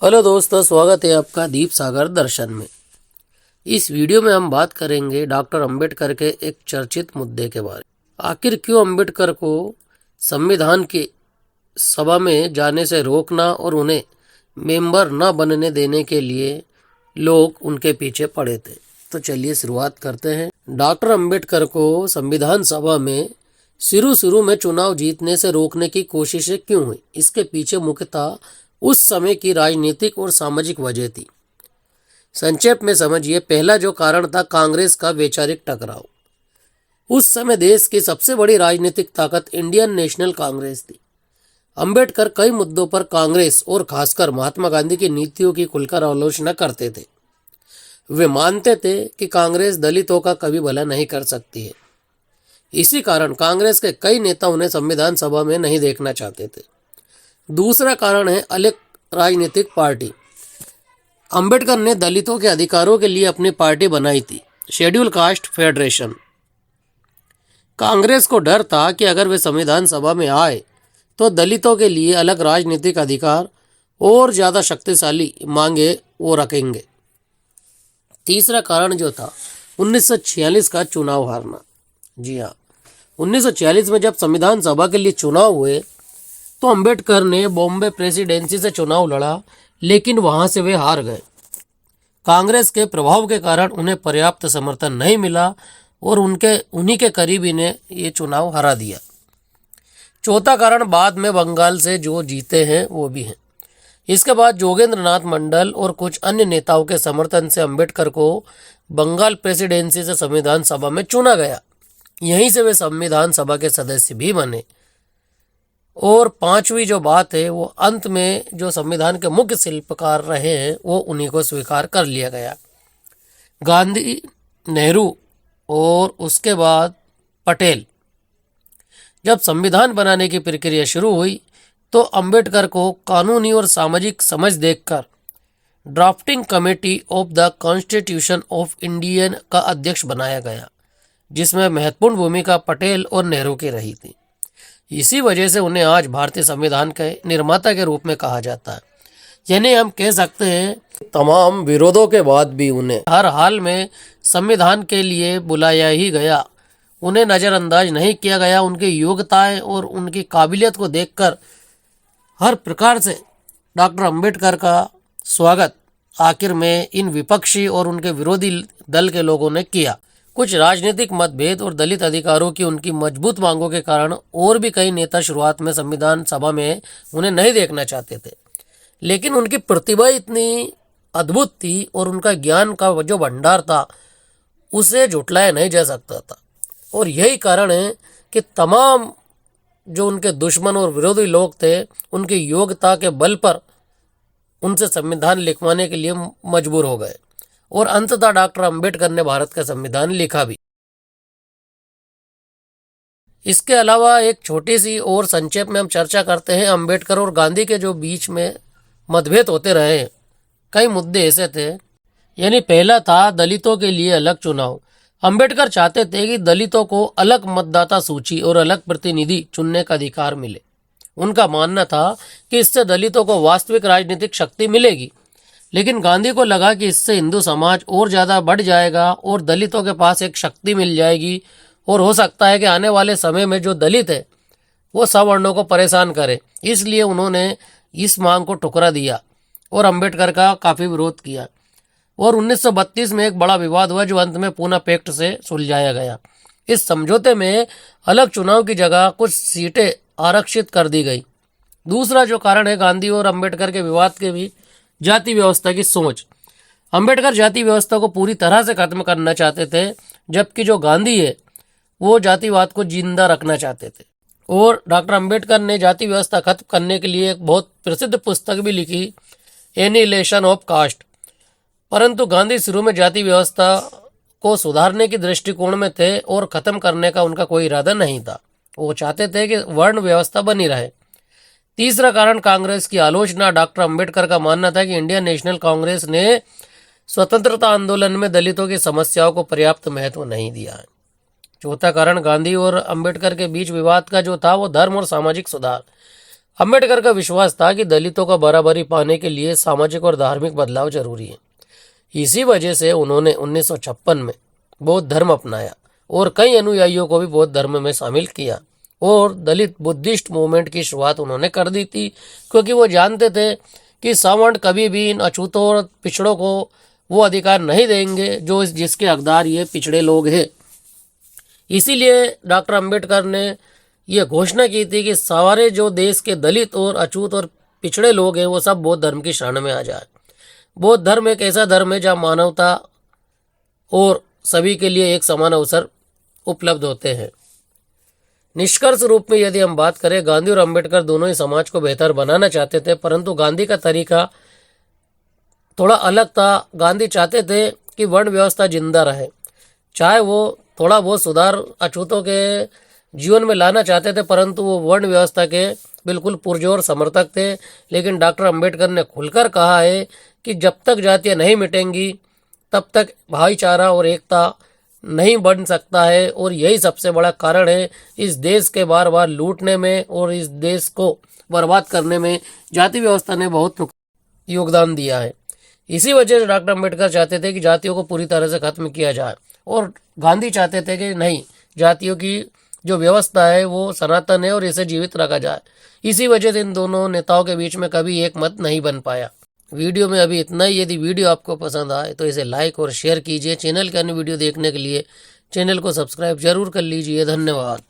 Hello दोस्तों, स्वागत है आपका दीप सागर दर्शन में। इस वीडियो में हम बात करेंगे डॉक्टर अंबेडकर के एक चर्चित मुद्दे के बारे में। आखिर क्यों अंबेडकर को संविधान की सभा में जाने से रोकना और उन्हें मेंबर न बनने देने के लिए लोग उनके पीछे पड़े थे। तो चलिए शुरुआत करते हैं। डॉक्टर अंबेडकर को संविधान सभा में शुरू में चुनाव जीतने से रोकने की कोशिशें क्यों हुई? इसके पीछे मुख्यतः उस समय की राजनीतिक और सामाजिक वजह थी। संक्षेप में समझिए, पहला जो कारण था कांग्रेस का वैचारिक टकराव। उस समय देश की सबसे बड़ी राजनीतिक ताकत इंडियन नेशनल कांग्रेस थी। अंबेडकर कई मुद्दों पर कांग्रेस और खासकर महात्मा गांधी की नीतियों की खुलकर आलोचना करते थे। वे मानते थे कि कांग्रेस दलितों का कभी भला नहीं कर सकती है। इसी कारण कांग्रेस के कई नेता उन्हें संविधान सभा में नहीं देखना चाहते थे। दूसरा कारण है अलग राजनीतिक पार्टी। अंबेडकर ने दलितों के अधिकारों के लिए अपनी पार्टी बनाई थी, शेड्यूल कास्ट फेडरेशन। कांग्रेस को डर था कि अगर वे संविधान सभा में आए तो दलितों के लिए अलग राजनीतिक अधिकार और ज़्यादा शक्तिशाली मांगे वो रखेंगे। तीसरा कारण जो था 1946 का चुनाव हारना। जी हाँ, 1946 में जब संविधान सभा के लिए चुनाव हुए तो अंबेडकर ने बॉम्बे प्रेसिडेंसी से चुनाव लड़ा, लेकिन वहां से वे हार गए। कांग्रेस के प्रभाव के कारण उन्हें पर्याप्त समर्थन नहीं मिला और उन्हीं के करीबी ने ये चुनाव हरा दिया। चौथा कारण बाद में बंगाल से जो जीते हैं वो भी हैं। इसके बाद जोगेंद्र नाथ मंडल और कुछ अन्य नेताओं के समर्थन से अंबेडकर को बंगाल प्रेसिडेंसी से संविधान सभा में चुना गया। यहीं से वे संविधान सभा के सदस्य भी बने। और पांचवी जो बात है, वो अंत में जो संविधान के मुख्य शिल्पकार रहे हैं वो उन्हीं को स्वीकार कर लिया गया। गांधी, नेहरू और उसके बाद पटेल। जब संविधान बनाने की प्रक्रिया शुरू हुई तो अंबेडकर को कानूनी और सामाजिक समझ देखकर drafting committee of the constitution of Indian का अध्यक्ष बनाया गया, जिसमें महत्वपूर्ण भूमिका पटेल और नेहरू की रही थी। इसी वजह से उन्हें आज भारतीय संविधान के निर्माता के रूप में कहा जाता है। यानी हम कह सकते हैं तमाम विरोधों के बाद भी उन्हें हर हाल में संविधान के लिए बुलाया ही गया। उन्हें नज़रअंदाज नहीं किया गया। उनकी योग्यताएं और उनकी काबिलियत को देखकर हर प्रकार से डॉक्टर अंबेडकर का स्वागत आखिर में इन विपक्षी और उनके विरोधी दल के लोगों ने किया। कुछ राजनीतिक मतभेद और दलित अधिकारों की उनकी मजबूत मांगों के कारण और भी कई नेता शुरुआत में संविधान सभा में उन्हें नहीं देखना चाहते थे, लेकिन उनकी प्रतिभा इतनी अद्भुत थी और उनका ज्ञान का जो भंडार था उसे झुटलाया नहीं जा सकता था। और यही कारण है कि तमाम जो उनके दुश्मन और विरोधी लोग थे, उनकी योग्यता के बल पर उनसे संविधान लिखवाने के लिए मजबूर हो गए और अंततः डॉक्टर अंबेडकर ने भारत का संविधान लिखा भी। इसके अलावा एक छोटी सी और संक्षेप में हम चर्चा करते हैं। अंबेडकर और गांधी के जो बीच में मतभेद होते रहे, कई मुद्दे ऐसे थे। यानी पहला था दलितों के लिए अलग चुनाव। अंबेडकर चाहते थे कि दलितों को अलग मतदाता सूची और अलग प्रतिनिधि चुनने का अधिकार मिले। उनका मानना था कि इससे दलितों को वास्तविक राजनीतिक शक्ति मिलेगी, लेकिन गांधी को लगा कि इससे हिंदू समाज और ज़्यादा बढ़ जाएगा और दलितों के पास एक शक्ति मिल जाएगी और हो सकता है कि आने वाले समय में जो दलित है वो सवर्णों को परेशान करे। इसलिए उन्होंने इस मांग को ठुकरा दिया और अंबेडकर का काफ़ी विरोध किया। और 1932 में एक बड़ा विवाद हुआ जो अंत में पूना पैक्ट से सुलझाया गया। इस समझौते में अलग चुनाव की जगह कुछ सीटें आरक्षित कर दी गई। दूसरा जो कारण है गांधी और अंबेडकर के विवाद के बीच जाति व्यवस्था की सोच। अंबेडकर जाति व्यवस्था को पूरी तरह से खत्म करना चाहते थे, जबकि जो गांधी है वो जातिवाद को जिंदा रखना चाहते थे। और डॉक्टर अंबेडकर ने जाति व्यवस्था खत्म करने के लिए एक बहुत प्रसिद्ध पुस्तक भी लिखी, एनिहिलेशन ऑफ कास्ट। परंतु गांधी शुरू में जाति व्यवस्था को सुधारने की दृष्टिकोण में थे और खत्म करने का उनका कोई इरादा नहीं था। वो चाहते थे कि वर्ण व्यवस्था बनी रहे। तीसरा कारण कांग्रेस की आलोचना। डॉक्टर अंबेडकर का मानना था कि इंडियन नेशनल कांग्रेस ने स्वतंत्रता आंदोलन में दलितों की समस्याओं को पर्याप्त महत्व नहीं दिया है। चौथा कारण गांधी और अंबेडकर के बीच विवाद का जो था वो धर्म और सामाजिक सुधार। अंबेडकर का विश्वास था कि दलितों को बराबरी पाने के लिए सामाजिक और धार्मिक बदलाव जरूरी है। इसी वजह से उन्होंने 1956 में बौद्ध धर्म अपनाया और कई अनुयायियों को भी बौद्ध धर्म में शामिल किया और दलित बुद्धिस्ट मूवमेंट की शुरुआत उन्होंने कर दी थी, क्योंकि वो जानते थे कि सावंत कभी भी इन अछूतों और पिछड़ों को वो अधिकार नहीं देंगे जो जिसके हकदार ये पिछड़े लोग हैं। इसीलिए डॉक्टर अंबेडकर ने यह घोषणा की थी कि सारे जो देश के दलित और अछूत और पिछड़े लोग हैं वो सब बौद्ध धर्म की शरण में आ जाए। बौद्ध धर्म एक ऐसा धर्म है जहाँ मानवता और सभी के लिए एक समान अवसर उपलब्ध होते हैं। निष्कर्ष रूप में यदि हम बात करें, गांधी और अंबेडकर दोनों ही समाज को बेहतर बनाना चाहते थे, परंतु गांधी का तरीका थोड़ा अलग था। गांधी चाहते थे कि वर्ण व्यवस्था जिंदा रहे, चाहे वो थोड़ा बहुत सुधार अछूतों के जीवन में लाना चाहते थे, परंतु वो वर्ण व्यवस्था के बिल्कुल पुरजोर समर्थक थे। लेकिन डॉक्टर अंबेडकर ने खुलकर कहा है कि जब तक जातियाँ नहीं मिटेंगी तब तक भाईचारा और एकता नहीं बन सकता है, और यही सबसे बड़ा कारण है इस देश के बार बार लूटने में और इस देश को बर्बाद करने में जाति व्यवस्था ने बहुत योगदान दिया है। इसी वजह से डॉक्टर अंबेडकर चाहते थे कि जातियों को पूरी तरह से खत्म किया जाए, और गांधी चाहते थे कि नहीं, जातियों की जो व्यवस्था है वो सनातन है और इसे जीवित रखा जाए। इसी वजह से इन दोनों नेताओं के बीच में कभी एक मत नहीं बन पाया। वीडियो में अभी इतना ही। यदि वीडियो आपको पसंद आए तो इसे लाइक और शेयर कीजिए। चैनल के अन्य वीडियो देखने के लिए चैनल को सब्सक्राइब जरूर कर लीजिए। धन्यवाद।